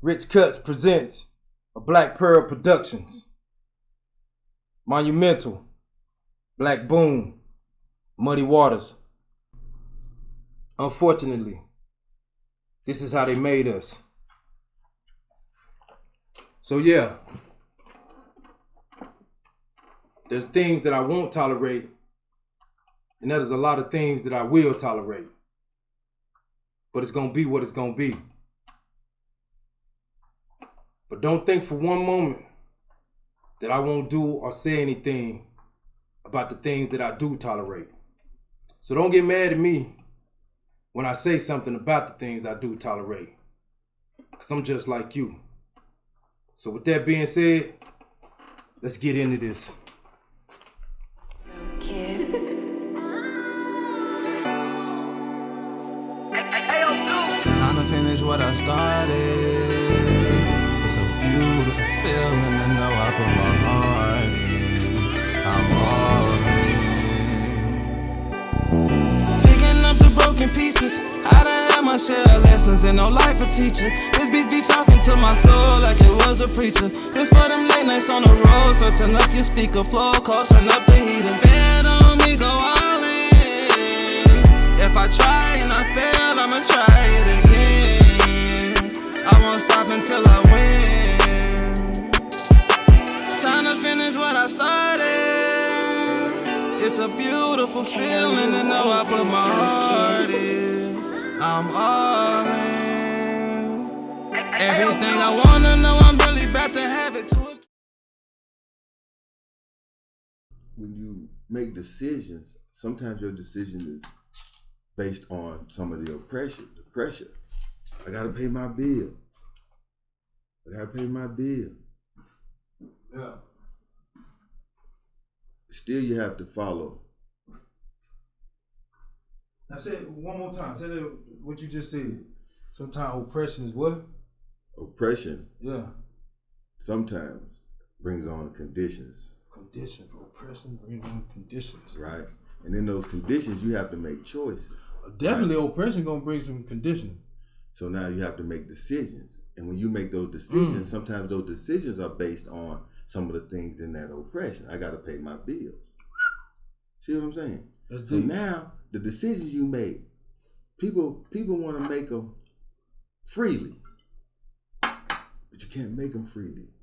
Rich Cuts presents a Black Pearl Productions. Monumental, Black Boom, Muddy Waters. Unfortunately, this is how they made us. So yeah, there's things that I won't tolerate, and there's a lot of things that I will tolerate. But it's gonna be what it's gonna be. But don't think for one moment that I won't do or say anything about the things that I do tolerate. So don't get mad at me when I say something about the things I do tolerate, because I'm just like you. So with that being said, let's get into this. Time to finish what I started. It's a beautiful feeling to know I put my heart in. I'm all in. Picking up the broken pieces. I done had my share of lessons and no life a teacher. This beat be talking to my soul like it was a preacher. This for them late nights on the road, so turn up your speaker flow, call turn up the heater. Bet on me, go all in. If I try and I fail, I'ma try it again. I won't stop until I win. Time to finish what I started. It's a beautiful feeling to know I put my heart in. I'm all in. Everything I wanna know, I'm really about to have it to it. When you make decisions, sometimes your decision is based on some of the oppression, the pressure. I gotta pay my bill. Yeah. Still, you have to follow. Now say it one more time. Say that what you just said. Sometimes oppression is what? Oppression Yeah. sometimes brings on conditions, Conditions. Oppression brings on conditions. right? And in those conditions, you have to make choices. Definitely oppression gonna bring some conditions. So now you have to make decisions. And when you make those decisions, sometimes those decisions are based on some of the things in that oppression. I got to pay my bills. See what I'm saying? That's So deep. now the decisions you make, people want to make them freely. But you can't make them freely.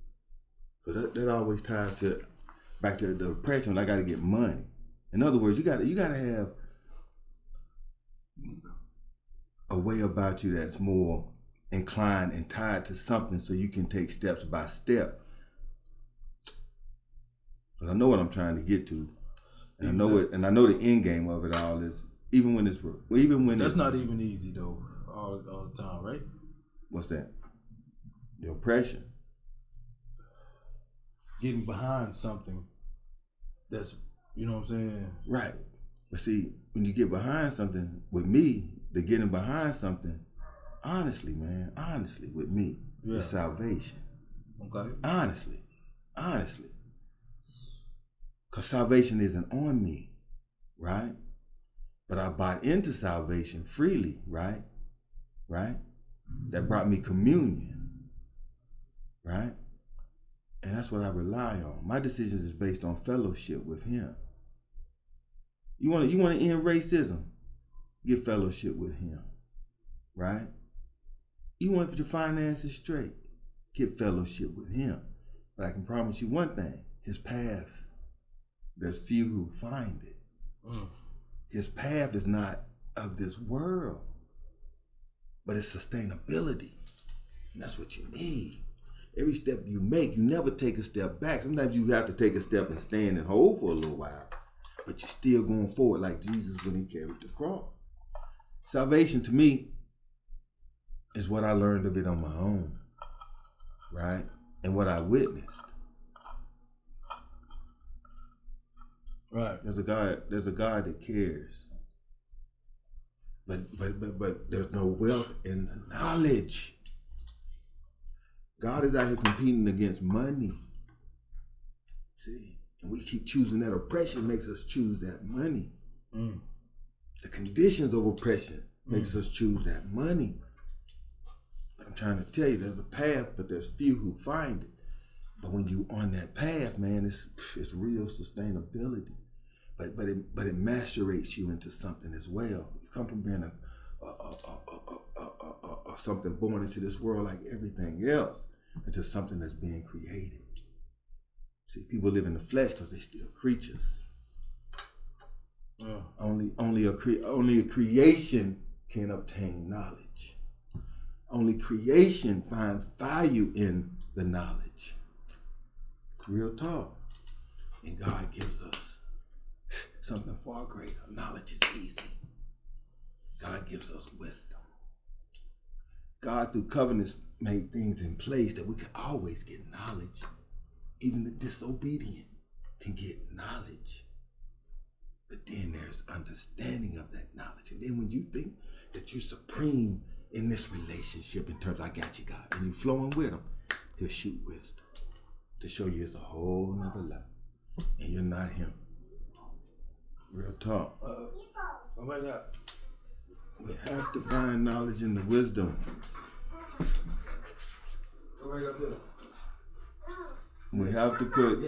Because that always ties back to the oppression. I got to get money. In other words, you got to have a way about you that's more inclined and tied to something so you can take steps by step. Because I know what I'm trying to get to. And I know it, and I know the end game of it all is even when That's not even easy though, all the time, right? What's that? The oppression. Getting behind something that's, you know what I'm saying? Right. But see, when you get behind something, with me, the getting behind something, honestly, with me, is salvation. Okay. Honestly. Because salvation isn't on me, right? But I bought into salvation freely, right? That brought me communion, right? And that's what I rely on. My decisions is based on fellowship with him. You want to end racism? Get fellowship with him, right? You want your finances straight? Get fellowship with him. But I can promise you one thing, his path, there's few who find it. His path is not of this world, but it's sustainability. And that's what you need. Every step you make, you never take a step back. Sometimes you have to take a step and stand and hold for a little while, but you're still going forward like Jesus when he carried the cross. Salvation to me is what I learned of it on my own, right? And what I witnessed. Right. There's a God that cares. But there's no wealth in the knowledge. God is out here competing against money. See? And we keep choosing that. Oppression makes us choose that money. The conditions of oppression makes us choose that money. But I'm trying to tell you, there's a path, but there's few who find it. But when you on that path, man, it's real sustainability. But it macerates you into something as well. You come from being a something born into this world like everything else, into something that's being created. See, people live in the flesh because they're still creatures. Only a creation can obtain knowledge. Only creation finds value in the knowledge. Real talk. And God gives us something far greater. Knowledge is easy. God gives us wisdom. God, through covenants, made things in place that we can always get knowledge. Even the disobedient can get knowledge. But then there's understanding of that knowledge. And then when you think that you're supreme in this relationship in terms of, I got you, God, and you're flowing with him, he'll shoot wisdom to show you it's a whole nother level. And you're not him. Real talk. Oh my God. We have to find knowledge in the wisdom. We have to put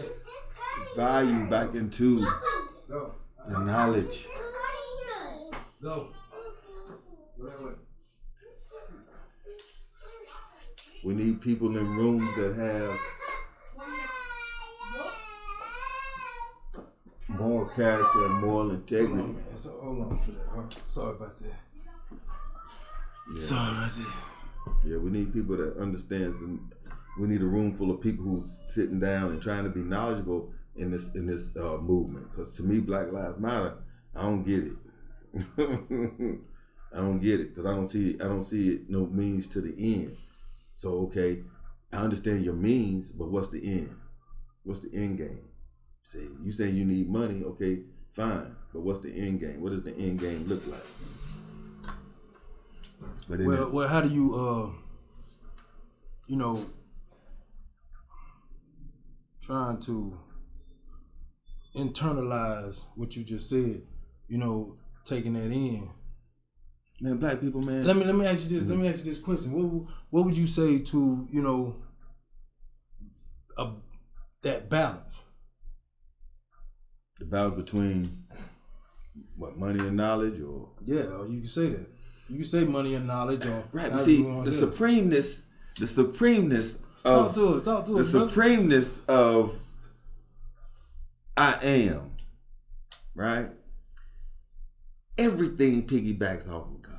value back into the knowledge. We need people in rooms that have moral character and moral integrity. Hold on for that. Sorry about that. Yeah. Sorry about that. Yeah, we need people that understands. We need a room full of people who's sitting down and trying to be knowledgeable in this movement. Because to me, Black Lives Matter, I don't get it. I don't get it because I don't see it no means to the end. So okay, I understand your means, but what's the end? What's the end game? See, you saying you need money, okay, fine, but what's the end game? What does the end game look like? But well, how do you, trying to internalize what you just said, taking that in. Man, black people, man. Let me ask you this. Let me ask you this question. What would you say to that balance? The balance between what, money and knowledge, or or you can say that. You can say money and knowledge, or right. But see, the supremeness of talk to the us, supremeness of I am, right? Everything piggybacks off of God.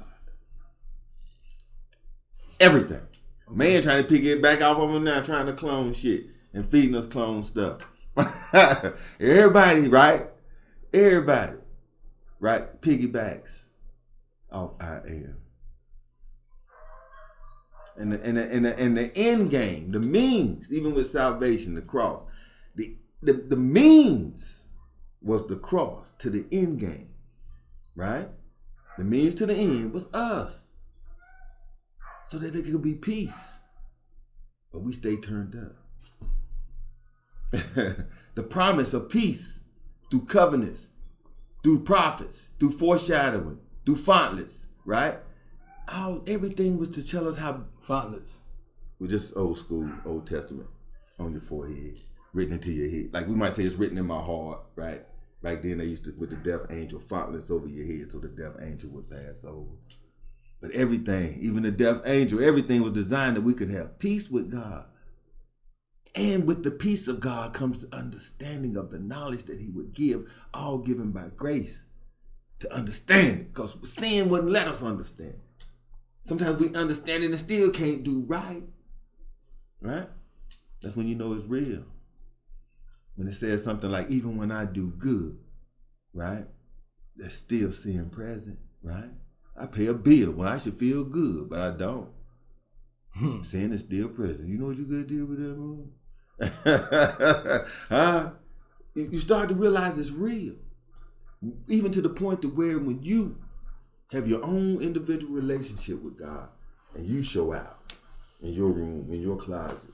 Everything. Okay. Man trying to piggyback off of him now, trying to clone shit and feeding us clone stuff. Everybody, right? Everybody, right? Piggybacks off I am. And the end game, the means, even with salvation, the cross, the means was the cross to the end game, right? The means to the end was us, so that there could be peace. But we stay turned up. The promise of peace through covenants, through prophets, through foreshadowing, through fontlets, right? Everything was to tell us how fontlets. We're just old school, Old Testament on your forehead, written into your head. Like we might say it's written in my heart, right? Back then they used to with the death angel fontlets over your head so the death angel would pass over. But everything, even the death angel, everything was designed that we could have peace with God. And with the peace of God comes the understanding of the knowledge that he would give, all given by grace to understand it. Because sin wouldn't let us understand. Sometimes we understand it and still can't do right. Right? That's when you know it's real. When it says something like, even when I do good, right? There's still sin present, right? I pay a bill when I should feel good, but I don't. Sin is still present. You know what you could deal with that, man? Huh? You start to realize it's real. Even to the point to where when you have your own individual relationship with God and you show out in your room, in your closet.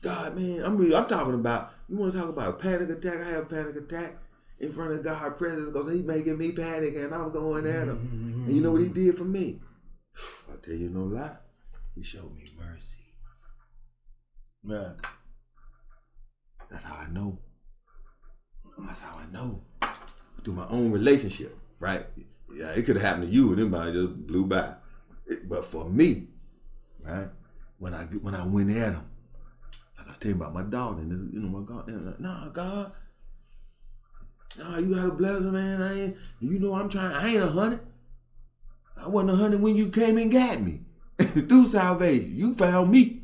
God, man, I'm talking about, you want to talk about a panic attack? I have a panic attack in front of God's presence because he's making me panic and I'm going at him. And you know what he did for me? I'll tell you no lie. He showed me mercy. Man. That's how I know. That's how I know. Through my own relationship, right? Yeah, it could have happened to you and everybody just blew by. But for me, right? When I went at him, like I was telling you about my daughter, and this, my God, and like, nah, God, nah, you got a blessing, man. I ain't 100. I wasn't 100 when you came and got me. Through salvation, you found me.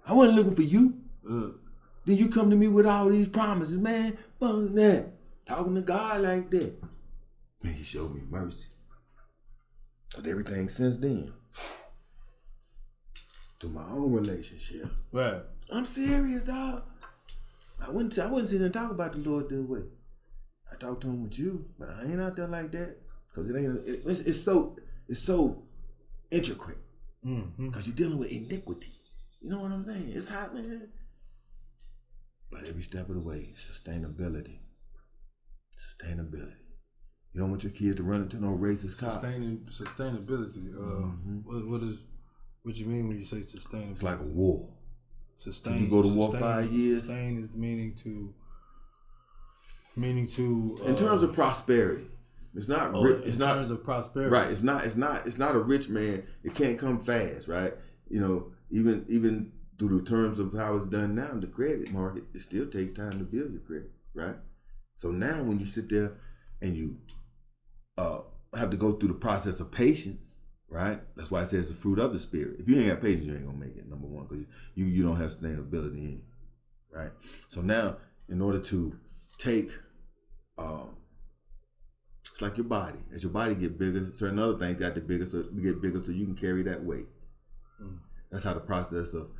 I wasn't looking for you. Then you come to me with all these promises, man. Fuck that. Talking to God like that. Man, he showed me mercy. But everything since then, through my own relationship. Right. I'm serious, dog. I wouldn't sit and talk about the Lord that way. I talk to him with you, but I ain't out there like that. Cause it's so intricate. Mm-hmm. Cause you're dealing with iniquity. You know what I'm saying? It's hot, man. But every step of the way, sustainability. You don't want your kids to run into no racist cop. Sustainability. What you mean when you say sustainability? It's like a war. Sustain. You go to war 5 years. Sustain is meaning to. In terms of prosperity, it's not. In terms of prosperity, right? It's not a rich man. It can't come fast, right? You know, even through the terms of how it's done now in the credit market, it still takes time to build your credit, right? So now when you sit there and you have to go through the process of patience, right? That's why it says the fruit of the spirit. If you ain't got patience, you ain't gonna make it, number one, because you don't have sustainability in you, right? So now, in order to take, it's like your body. As your body get bigger, certain other things got to get bigger so you can carry that weight. Mm. That's how the process of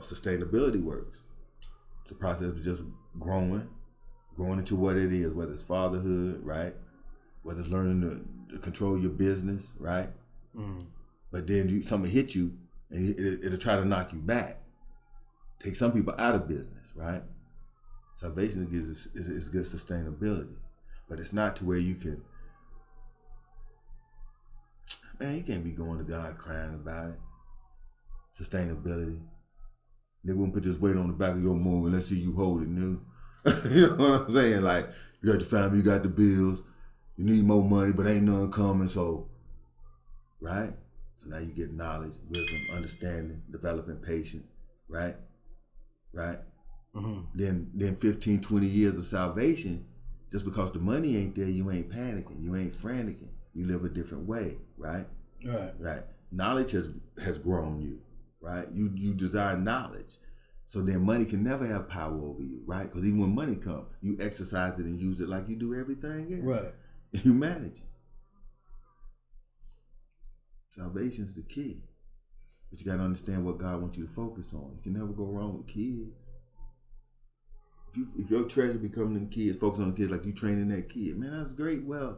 sustainability works. It's a process of just growing into what it is, whether it's fatherhood, right? Whether it's learning to control your business, right? Mm. But then something hit you and it'll try to knock you back. Take some people out of business, right? Salvation is good sustainability. But it's not to where you can, man, you can't be going to God crying about it. Sustainability. They wouldn't put this weight on the back of your move and let's see you hold it, nigga. You know what I'm saying? Like, you got the family, you got the bills, you need more money, but ain't none coming, so, right? So now you get knowledge, wisdom, understanding, developing patience, right? Right? Mm-hmm. Then 15, 20 years of salvation, just because the money ain't there, you ain't panicking, you ain't franticing. You live a different way, right? Right. Right. Knowledge has grown you, right? You desire knowledge. So then money can never have power over you, right? Because even when money comes, you exercise it and use it like you do everything else. Right. You manage it. Salvation's the key. But you got to understand what God wants you to focus on. You can never go wrong with kids. If your treasure become them kids, focus on the kids like you training that kid, man, that's great wealth.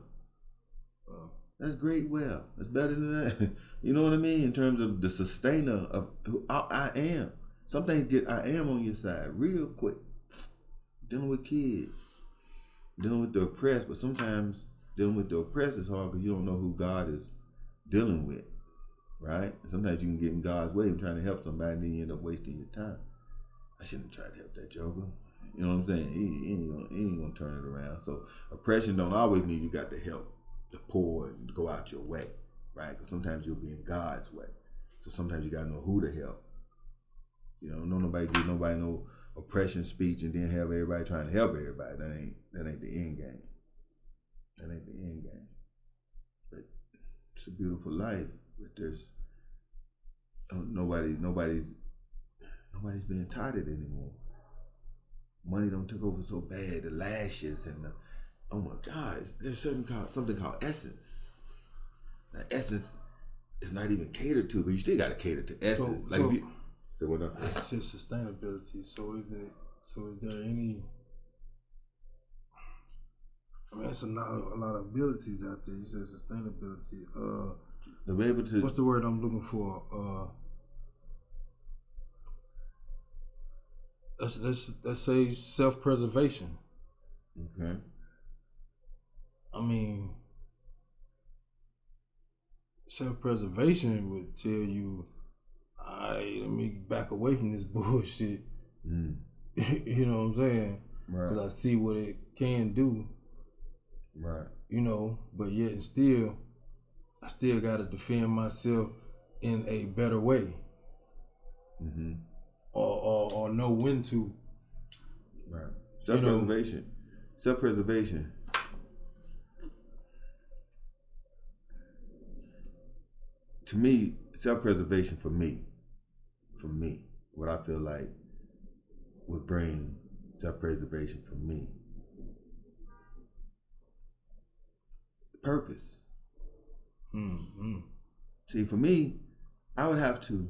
That's great wealth. That's better than that. You know what I mean? In terms of the sustainer of who I am. Some things get I am on your side real quick. Dealing with kids. Dealing with the oppressed, but sometimes dealing with the oppressed is hard because you don't know who God is dealing with. Right? And sometimes you can get in God's way and trying to help somebody and then you end up wasting your time. I shouldn't have tried to help that joker. You know what I'm saying? He ain't gonna turn it around. So oppression don't always mean you got to help the poor and go out your way, right? Because sometimes you'll be in God's way. So sometimes you gotta know who to help. You know, nobody give nobody no oppression speech and then have everybody trying to help everybody. That ain't the end game. That ain't the end game. But it's a beautiful life. But there's nobody's being taught it anymore. Money don't took over so bad. The lashes and the, oh my God, there's something called essence. Now essence is not even catered to because you still got to cater to essence. So what up? It's just sustainability. So is there any? I mean, it's a lot of abilities out there. You said sustainability. To be able to. What's the word I'm looking for? Let's say self-preservation. Okay. I mean, self-preservation would tell you back away from this bullshit. You know what I'm saying? Right. Because I see what it can do. Right. You know, but yet and still, I still got to defend myself in a better way. Or know when to. Right. Self-preservation. You know, self-preservation. To me, self-preservation for me, what I feel like would bring self-preservation for me. Purpose. See, for me, I would have to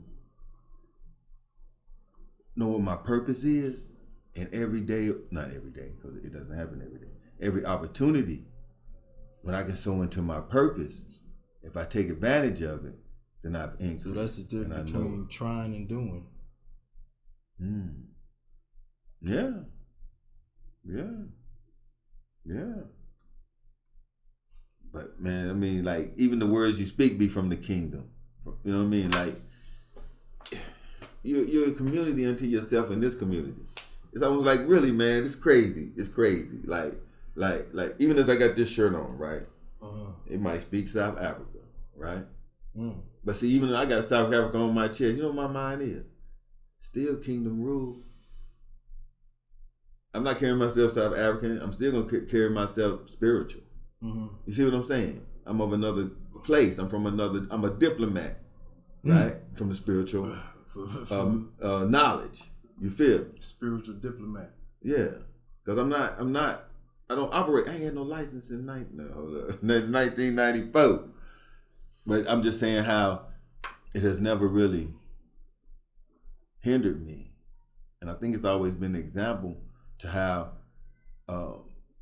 know what my purpose is, and not every day, because it doesn't happen every day. Every opportunity, when I can sow into my purpose, if I take advantage of it, then I've increased. So that's the difference between trying and doing. Yeah. But man, I mean, like, even the words you speak be from the kingdom. You know what I mean? Like, you're a community unto yourself in this community. It's almost like, really, man, it's crazy. It's crazy. Like even as I got this shirt on, right? It might speak South Africa, right? But see, even though I got South Africa on my chest, you know what my mind is? Still kingdom rule. I'm not carrying myself South African. I'm still going to carry myself spiritual. You see what I'm saying? I'm of another place. I'm a diplomat, right? From the spiritual knowledge. You feel? Spiritual diplomat. Yeah. Because I don't operate. I ain't had no license in 1994. But I'm just saying how it has never really hindered me. And I think it's always been an example to how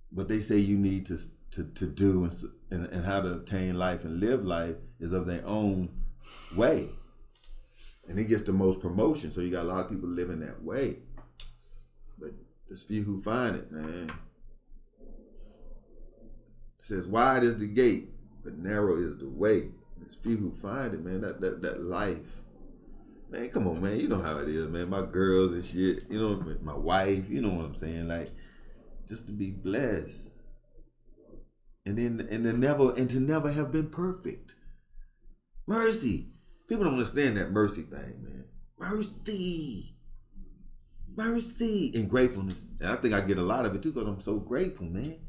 what they say you need to do and how to obtain life and live life is of their own way. And it gets the most promotion. So you got a lot of people living that way. But there's few who find it, man. It says, wide is the gate, but narrow is the way. There's few who find it, man. That life. Man, come on, man. You know how it is, man. My girls and shit. You know, my wife. You know what I'm saying? Like, just to be blessed. And to never have been perfect. Mercy. People don't understand that mercy thing, man. Mercy. And gratefulness. And I think I get a lot of it too because I'm so grateful, man.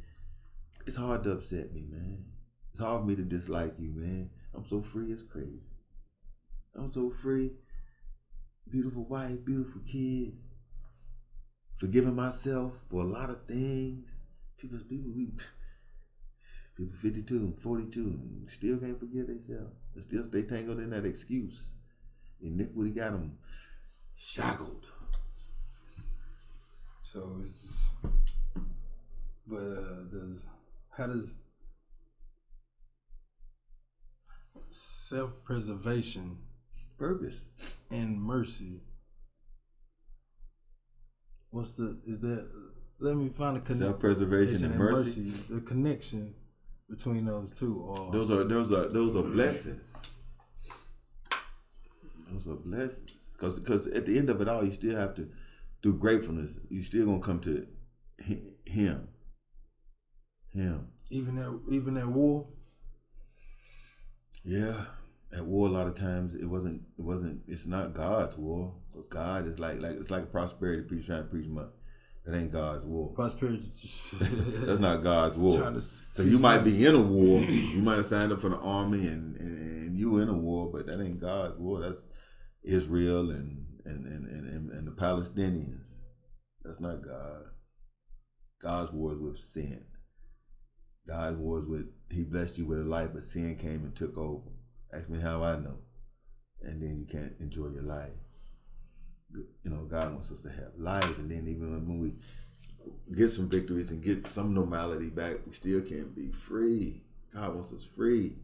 It's hard to upset me, man. It's hard for me to dislike you, man. I'm so free, it's crazy. I'm so free. Beautiful wife, beautiful kids. Forgiving myself for a lot of things. People 52, 42, still can't forgive themselves. Still stay tangled in that excuse. Iniquity got them shackled. So it's just, how does self-preservation, purpose, and mercy, let me find a connection. Self-preservation and mercy. The connection between those two. Those are blessings. Those are blessings. Because at the end of it all, you still have to, through gratefulness, you still gonna come to Him. Even at war. Yeah, at war a lot of times it's not God's war. God is like it's like a prosperity preacher trying to preach money. That ain't God's war. Prosperity just that's not God's war. So you might be in a war. You might have signed up for the army and you in a war, but that ain't God's war. That's Israel and the Palestinians. That's not God. God's war is with sin. God's war is with, He blessed you with a life, but sin came and took over. Ask me how I know. And then you can't enjoy your life. You know, God wants us to have life, and then even when we get some victories and get some normality back, we still can't be free. God wants us free.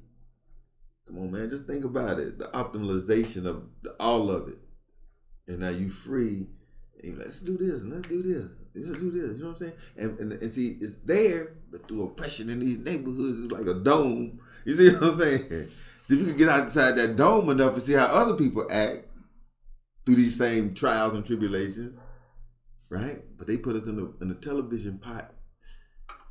Come on, man, just think about it. The optimization of all of it. And now you free. And let's do this and let's do this. Let's do this. You know what I'm saying? And see, it's there, but through oppression in these neighborhoods, it's like a dome. You see what I'm saying? See, if you can get outside that dome enough and see how other people act, through these same trials and tribulations, right? But they put us in a television pot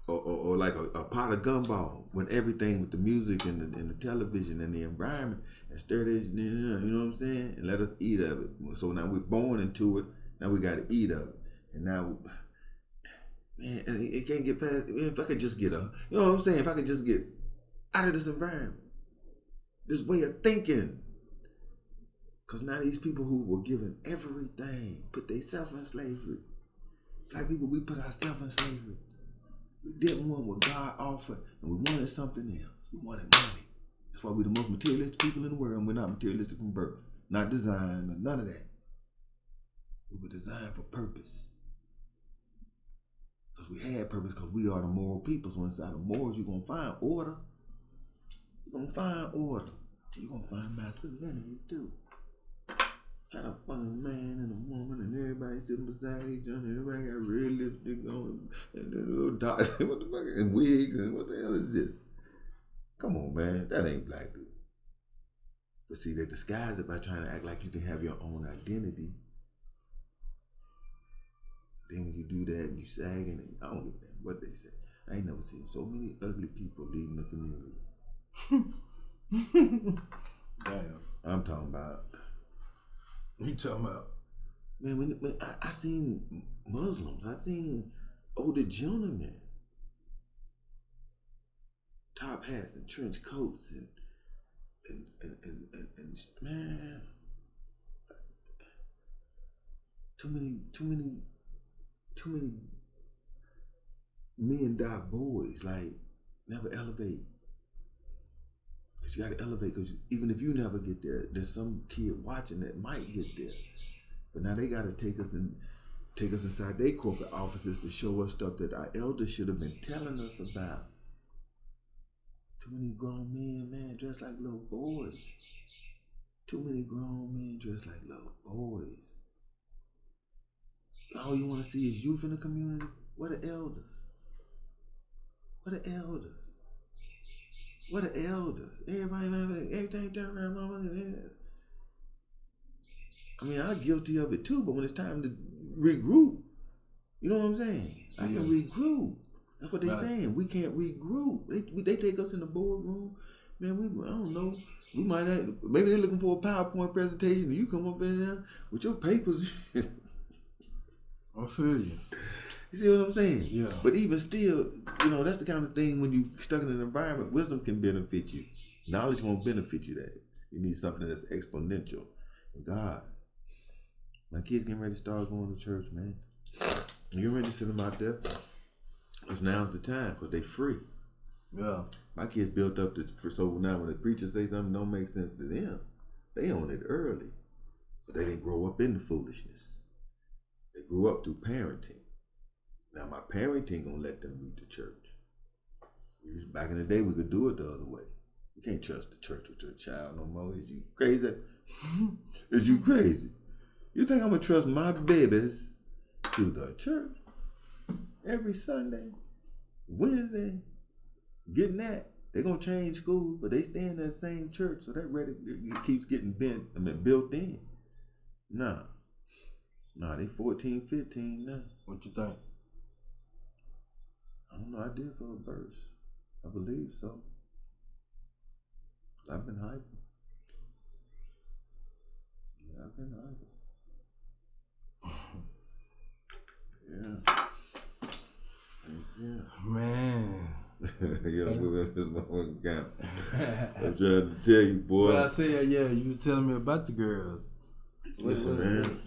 or like a pot of gumball when everything with the music and the television and the environment and stir this, you know what I'm saying? And let us eat of it. So now we're born into it. Now we got to eat of it. And now, man, it can't get past. Man, if I could just get you know what I'm saying? If I could just get out of this environment, this way of thinking. Because now these people who were given everything put themselves in slavery. Black people, we put ourselves in slavery. We didn't want what God offered, and we wanted something else. We wanted money. That's why we're the most materialistic people in the world, and we're not materialistic from birth. Not designed, or none of that. We were designed for purpose. Because we had purpose, because we are the moral people. So inside of morals, you're going to find order. You're going to find order. You're going to find masculinity, too. Got a fucking man and a woman and everybody sitting beside each other. Everybody got red lipstick on and little dots. What the fuck? And wigs and what the hell is this? Come on, man. That ain't black people. But see, they disguise it by trying to act like you can have your own identity. Then when you do that and you sagging, and I don't give a damn what they say. I ain't never seen so many ugly people leading the community. Damn. I'm talking about. You talking about? Man, when I seen Muslims, I seen older gentlemen, top hats and trench coats and man, too many men-die boys, like never elevate. Because you got to elevate, because even if you never get there, there's some kid watching that might get there. But now they got to take us inside their corporate offices to show us stuff that our elders should have been telling us about. Too many grown men, man, dressed like little boys. Too many grown men dressed like little boys. All you want to see is youth in the community. What are elders? What are elders? What are elders? Everybody, everything turn around, motherfucker. I mean, I'm guilty of it too, but when it's time to regroup, you know what I'm saying? I can regroup. That's what they're saying. We can't regroup. They take us in the boardroom. Man, I don't know. We might have, maybe they're looking for a PowerPoint presentation and you come up in there with your papers. I feel you. You see what I'm saying? Yeah. But even still, you know, that's the kind of thing when you're stuck in an environment, wisdom can benefit you. Knowledge won't benefit you that. You need something that's exponential. And God, my kids getting ready to start going to church, man. You ready to send them out there? Because now's the time, because they free. Yeah. My kids built up this, so now when the preacher say something don't make sense to them, they own it early. So they didn't grow up in the foolishness. They grew up through parenting. Now my parenting gonna let them read the church. Back in the day, we could do it the other way. You can't trust the church with your child no more. Is you crazy? Is you crazy? You think I'm gonna trust my babies to the church every Sunday, Wednesday? Getting that, they're gonna change schools, but they stay in that same church, so that it keeps getting built in. Nah, they 14, 15 now. What you think? I don't know. I did for a verse. I believe so. I've been hyping. Yeah, I've been hyping. Yeah. Man. Yo, that's this motherfucking count. I'm trying to tell you, boy. But I said, yeah, you was telling me about the girls. Listen, man.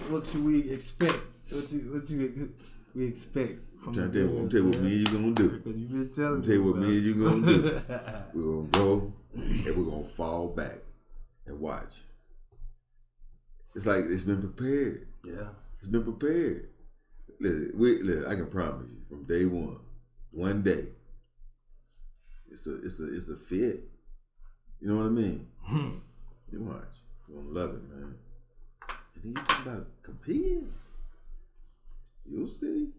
What should we expect? We expect from the girls? I'm tell you what me and you gonna do. Because you been telling me. I'm tell you what me and you gonna do. We're gonna go and we're gonna fall back and watch. It's like it's been prepared. Yeah. It's been prepared. Listen, I can promise you from day one day, it's a fit. You know what I mean? You watch. You're gonna love it, man. And then you talk about competing. You'll see.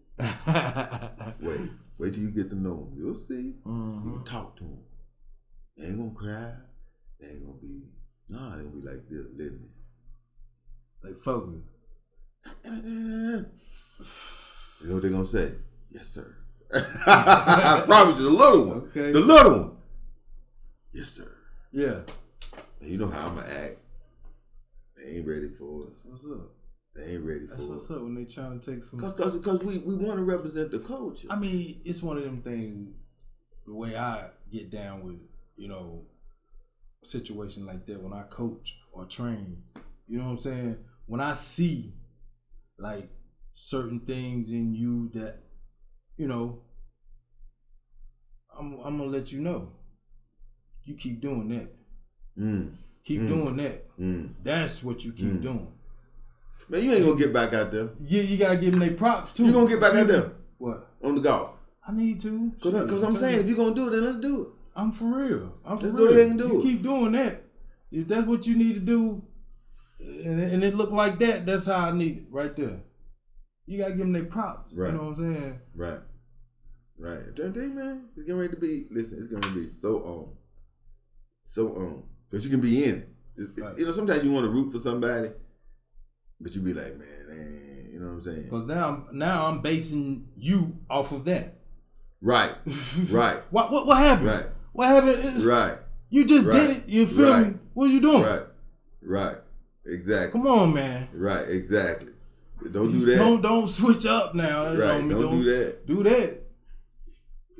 Wait till you get to know them. You'll see. Mm-hmm. You can talk to them. They ain't gonna cry. They ain't gonna be. Nah, they gonna be like this, living. focus. You know what they're gonna say? Yes, sir. I promise you, the little one. Okay. The little one. Yes, sir. Yeah. And you know how I'm gonna act. They ain't ready for it. That's what's up. They ain't ready for it. That's what's up when they trying to take some. Cause we want to represent the culture. I mean, it's one of them things. The way I get down with, a situation like that when I coach or train, you know what I'm saying? When I see like certain things in you that, I'm gonna let you know. You keep doing that. Keep doing that. That's what you keep doing. Man, you ain't gonna get back out there. Yeah, you gotta give them their props too. You gonna get back out there? What? On the golf. I need to. Cause I'm saying, if you gonna do it, then let's do it. I'm for real. Let's go ahead and do you it. Keep doing that. If that's what you need to do, and it look like that, that's how I need it right there. You gotta give them their props. Right. You know what I'm saying? Right. Today, man, it's getting ready to be. Listen, it's gonna be so on, cause you can be in it. Right. Sometimes you want to root for somebody, but you be like, man, you know what I'm saying? Cause now I'm basing you off of that. Right. What happened? Right. What happened? Right. You just did it. You feel me? What are you doing? Right. Exactly. Come on, man. Right. Exactly. Don't do that. Don't switch up now. Right. Don't do that. Do that.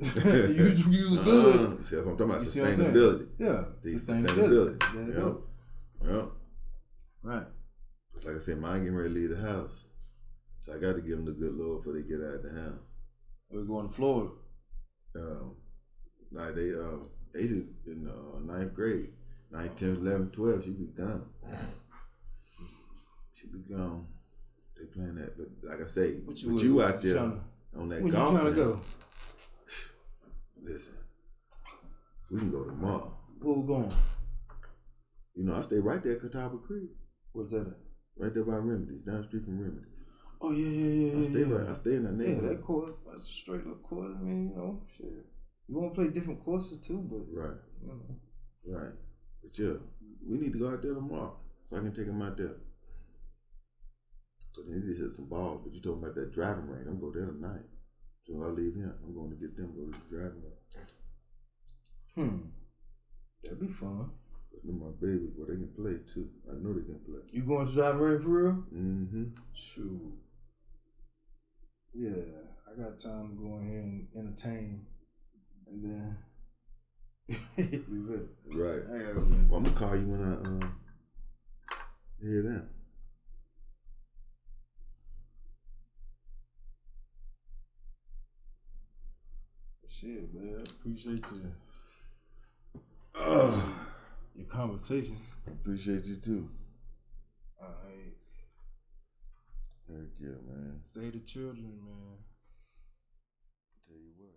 you was good. See, that's what I'm talking about. Sustainability. Yeah. See, sustainability. There you go. Yeah. Right. Like I said, mine getting ready to leave the house. So I got to give them the good Lord before they get out of the house. We're going to Florida. They in 9th grade. 9th, 10th, 11th, 12th, she be gone. She be gone. They playing that, but like I say, but you out there on that golf. Where you trying to go? Listen, we can go tomorrow. Where we going? I stay right there at Catawba Creek. What's that at? Right there by Remedies, down the street from Remedies. Oh yeah. I stay in that neighborhood. Yeah, that course, that's a straight up course. I mean, shit. You want to play different courses too, but right. Right. But yeah, we need to go out there tomorrow so I can take them out there. But they need to hit some balls. But you talking about that driving range? I'm going there tonight. So I leave here, I'm going to get them go to the driving range. That'd be fun. But my baby, well, they can play too. I know they can play. You going to driving range for real? Mm-hmm. Shoot. Yeah, I got time to go in here and entertain, and then. Right. Well, I'm gonna call you when I hear them. Shit, man. Appreciate your conversation. Appreciate you too. All right. Heck yeah, man. Save the children, man. Tell you what.